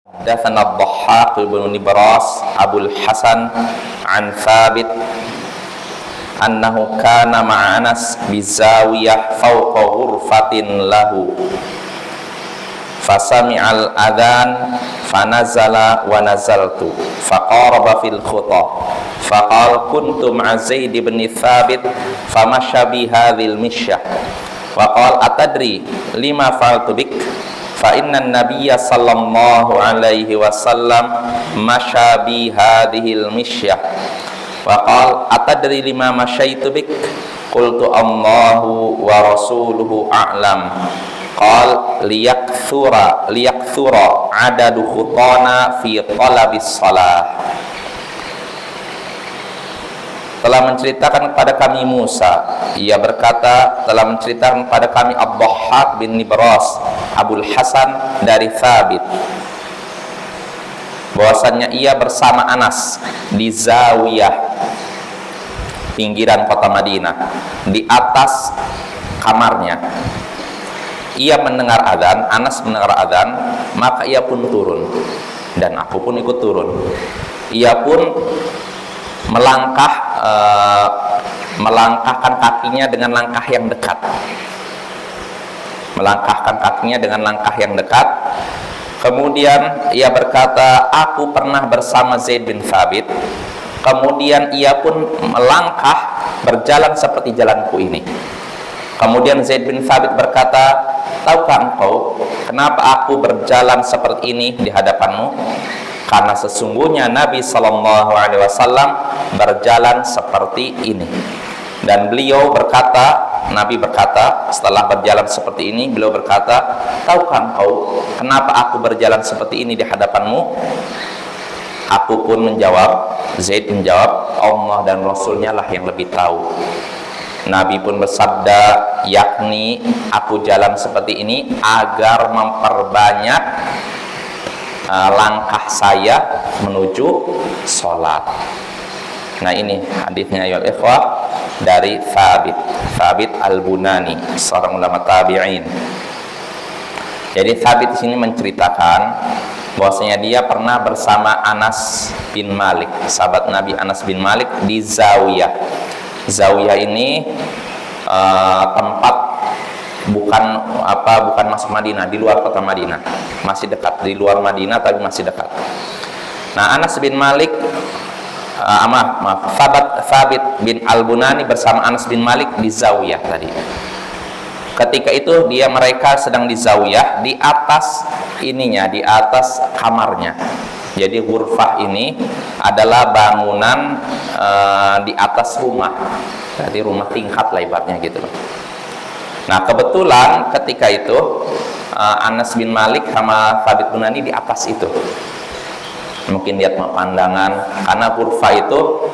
حدثنا الضحاك بن نبراس أبو الحسن عن ثابت أنه كان مع أنس بزاوية فوق غرفة له فسمع الأذان فنزل ونزلت فقارب في الخطى فقال كنت مع زيد بن ثابت فمشى بهذه المشية وقال أتدري لما فعلت بك فإن النبي صلى الله عليه وسلم مشى بهذه المشية وقال أتدري لما مشيت بك قلت الله ورسوله أعلم قال ليكثر عدد خطانا في طلب الصلاة. Telah menceritakan kepada kami Musa, ia berkata telah menceritakan kepada kami Ad-Dhahhak bin Nibras Abul Hasan dari Thabit bahwasannya ia bersama Anas di Zawiyah pinggiran kota Madinah, di atas kamarnya. Ia mendengar adzan, Anas mendengar adzan, maka ia pun turun dan aku pun ikut turun. Ia pun melangkahkan kakinya dengan langkah yang dekat. Melangkahkan kakinya dengan langkah yang dekat. Kemudian ia berkata, aku pernah bersama Zaid bin Thabit. Kemudian ia pun melangkah berjalan seperti jalanku ini. Kemudian Zaid bin Thabit berkata, tahukah engkau kenapa aku berjalan seperti ini di hadapanmu? Karena sesungguhnya Nabi SAW berjalan seperti ini. Dan beliau berkata, Nabi berkata setelah berjalan seperti ini, beliau berkata, tahukah engkau kenapa aku berjalan seperti ini di hadapanmu? Aku pun menjawab, Zaid menjawab, Allah dan Rasulnya lah yang lebih tahu. Nabi pun bersabda, yakni aku jalan seperti ini agar memperbanyak langkah saya menuju sholat. Nah ini hadisnya ya ikhwah dari Thabit Al-Bunani, seorang ulama tabi'in. Jadi Thabit di sini menceritakan bahwasanya dia pernah bersama Anas bin Malik, sahabat Nabi Anas bin Malik di Zawiyah. Zawiyah ini tempat bukan masuk Madinah, di luar kota Madinah, masih dekat, di luar Madinah tapi masih dekat. Nah Anas bin Malik Thabit bin Al-Bunani bersama Anas bin Malik di Zawiyah tadi. Ketika itu mereka sedang di Zawiyah, di atas ininya, di atas kamarnya. Jadi ghurfah ini adalah bangunan di atas rumah. Jadi rumah tingkat lah ibaratnya gitu. Nah kebetulan ketika itu Anas bin Malik sama Thabit bin Bunani di atas itu. Mungkin lihat pemandangan, karena ghurfah itu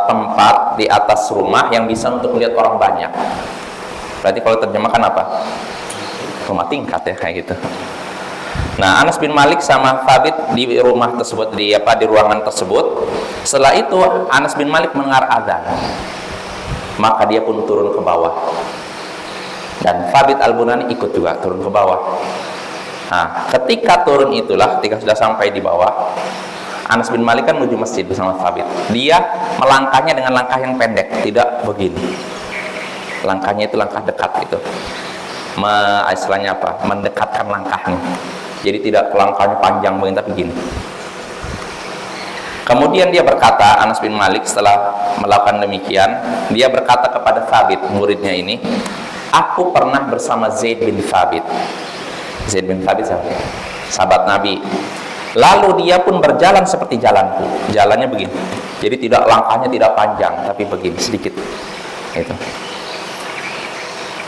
tempat di atas rumah yang bisa untuk melihat orang banyak. Berarti kalau terjemahkan apa? Rumah tingkat ya kayak gitu. Nah Anas bin Malik sama Thabit di rumah tersebut, di ruangan tersebut. Setelah itu Anas bin Malik mendengar azan, maka dia pun turun ke bawah. Dan Thabit Al-Bunani ikut juga turun ke bawah. Nah, ketika turun itulah, ketika sudah sampai di bawah, Anas bin Malik kan menuju masjid bersama Thabit. Dia melangkahnya dengan langkah yang pendek, tidak begini. Langkahnya itu langkah dekat itu. Istilahnya apa? Mendekatkan langkahnya. Jadi tidak langkahnya panjang begini, tapi begini. Kemudian dia berkata, Anas bin Malik setelah melakukan demikian, dia berkata kepada Thabit, muridnya ini, aku pernah bersama Zaid bin Thabit. Zaid bin Thabit sahabat Nabi. Lalu dia pun berjalan seperti jalanku. Jalannya begini. Jadi langkahnya tidak panjang, tapi begini sedikit. Gitu.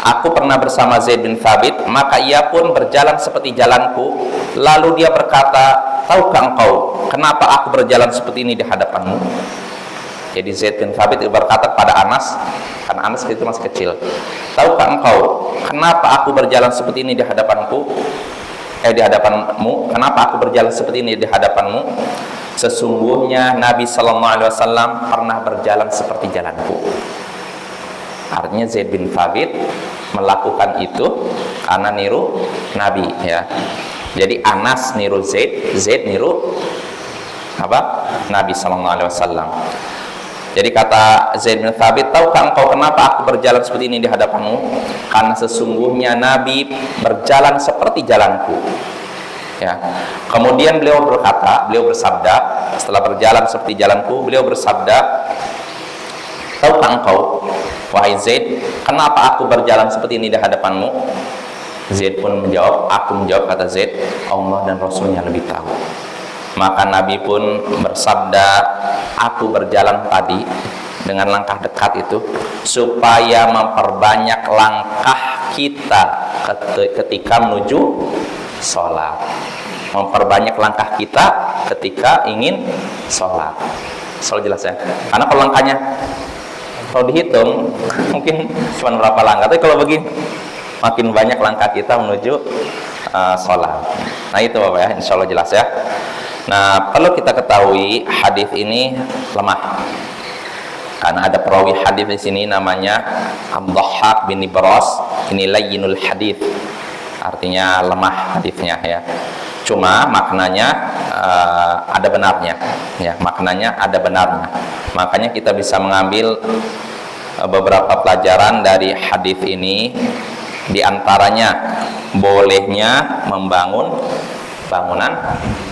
Aku pernah bersama Zaid bin Thabit, maka ia pun berjalan seperti jalanku. Lalu dia berkata, tahukah engkau kenapa aku berjalan seperti ini di hadapanmu? Jadi Zaid bin Thabit berkata kepada Anas, karena Anas itu masih kecil, tahukah engkau kenapa aku berjalan seperti ini di hadapanku? Di hadapanmu? Kenapa aku berjalan seperti ini di hadapanmu? Sesungguhnya Nabi SAW pernah berjalan seperti jalanku. Artinya Zaid bin Thabit melakukan itu karena niru Nabi ya. Jadi Anas niru Zaid, Zaid niru apa? Nabi sallallahu alaihi wasallam. Jadi kata Zaid bin Thabit, tahukah engkau kenapa aku berjalan seperti ini di hadapanmu? Karena sesungguhnya Nabi berjalan seperti jalanku. Ya. Kemudian beliau bersabda, setelah berjalan seperti jalanku, beliau bersabda, tahukah engkau, wahai Zaid, kenapa aku berjalan seperti ini di hadapanmu? Zaid pun menjawab, kata Zaid, Allah dan Rasulnya lebih tahu. Maka Nabi pun bersabda, aku berjalan tadi dengan langkah dekat itu supaya memperbanyak langkah kita ketika menuju sholat, memperbanyak langkah kita ketika ingin sholat. Selalu jelas ya, karena kalau langkahnya kalau dihitung mungkin cuma berapa langkah, tapi kalau begini makin banyak langkah kita menuju sholat. Nah itu Bapak ya, insya Allah jelas ya. Nah, perlu kita ketahui hadis ini lemah. Karena ada perawi hadis di sini namanya Abdhahhak bin Ibras, ini layyinul hadis. Artinya lemah hadisnya ya. Cuma maknanya ada benarnya ya, maknanya ada benarnya. Makanya kita bisa mengambil beberapa pelajaran dari hadis ini, di antaranya bolehnya membangun bangunan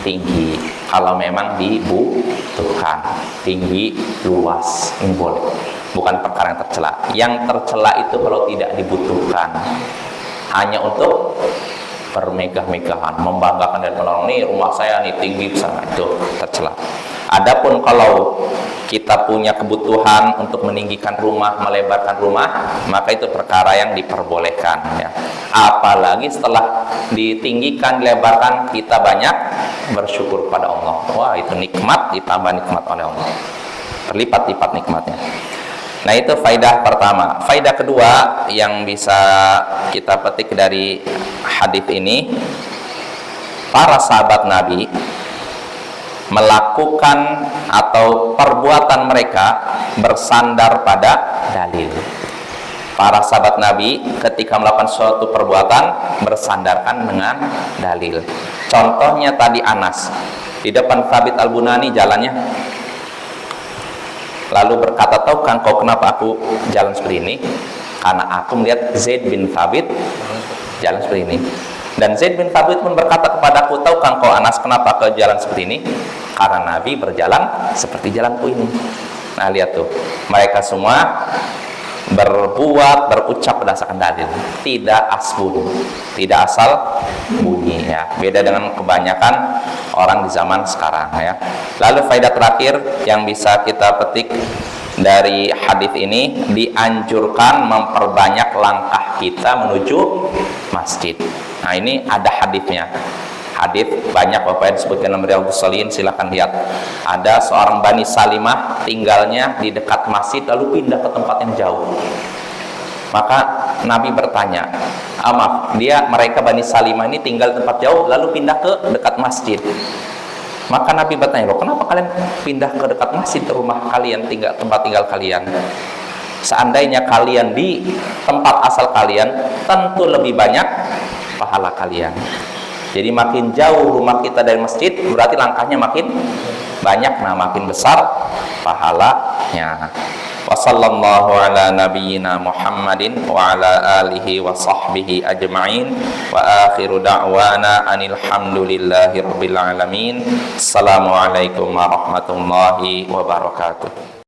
tinggi kalau memang dibutuhkan, tinggi luas, ini boleh, bukan perkara yang tercela. Yang tercela itu kalau tidak dibutuhkan, hanya untuk bermegah-megahan, membanggakan dari orang, nih rumah saya nih tinggi besar, itu tercela. Adapun kalau kita punya kebutuhan untuk meninggikan rumah, melebarkan rumah, maka itu perkara yang diperbolehkan ya. Apalagi setelah ditinggikan, dilebarkan, kita banyak bersyukur pada Allah. Wah, itu nikmat ditambah nikmat oleh Allah, berlipat-lipat nikmatnya. Nah, itu faidah pertama. Faidah kedua yang bisa kita petik dari hadis ini, para sahabat Nabi melakukan atau perbuatan mereka bersandar pada dalil. Para sahabat Nabi ketika melakukan suatu perbuatan bersandarkan dengan dalil. Contohnya tadi Anas di depan Thabit Al-Bunani jalannya, lalu berkata, tahukah kau kenapa aku jalan seperti ini? Karena aku melihat Zaid bin Thabit jalan seperti ini. Dan Zaid bin Thabit pun berkata kepadaku, tahukah kau Anas kenapa kau jalan seperti ini? Karena Nabi berjalan seperti jalanku ini. Nah, lihat tuh, mereka semua berucap berdasarkan dalil, tidak asbun, tidak asal bunyi ya. Beda dengan kebanyakan orang di zaman sekarang ya. Lalu faedah terakhir yang bisa kita petik dari hadis ini, dianjurkan memperbanyak langkah kita menuju masjid. Nah, ini ada hadisnya. Hadis banyak Bapak yang disebutkan dalam Riyadhus Shalihin, silakan lihat. Ada seorang Bani Salimah tinggalnya di dekat masjid lalu pindah ke tempat yang jauh. Maka Nabi bertanya, maaf, mereka Bani Salimah ini tinggal di tempat jauh lalu pindah ke dekat masjid. Maka Nabi bertanya, loh, kenapa kalian pindah ke dekat masjid, rumah kalian, tempat tinggal kalian? Seandainya kalian di tempat asal kalian, tentu lebih banyak pahala kalian. Jadi makin jauh rumah kita dari masjid, berarti langkahnya makin banyak, nah makin besar pahalanya. Wassallallahu ala nabiyyina Muhammadin wa ala alihi wa sahbihi ajma'in, wa akhiru da'wana anil hamdulillahi rabbil alamin. Assalamualaikum warahmatullahi wabarakatuh.